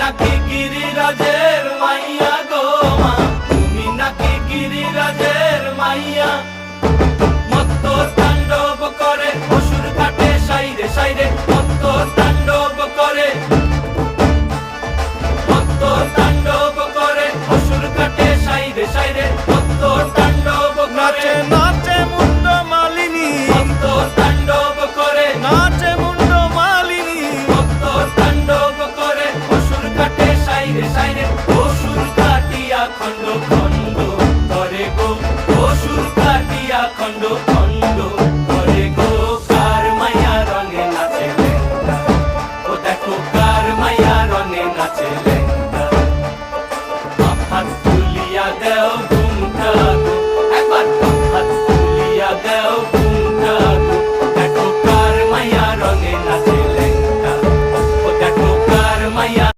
নাকি গিরিরাজের মাইয়া গো মা, তুমি নাকি গিরিরাজের মাইয়া। মত্ত তাণ্ডব করে অসুর কাটে সাইরে সাইরে, মত্ত তাণ্ডব করে, মত্ত তাণ্ডব করে অসুর কাটে সাইরে সাইরে, মত্ত তাণ্ডব করে। নাচে মুন্ড মালিনী, মত্ত তাণ্ডব করে, নাচে মুন্ড মালিনী, মত্ত তাণ্ডব করে অসুর কাটে সাইরে সাইরে, অসুর কাটিয়া খণ্ড খণ্ড করে গো, অসুর কাটিয়া খণ্ড খণ্ড করে গো। কার মায়া রঙে নাচে লেঙ্গা, ও দেখো কার মায়া রঙে নাচে লেঙ্গা।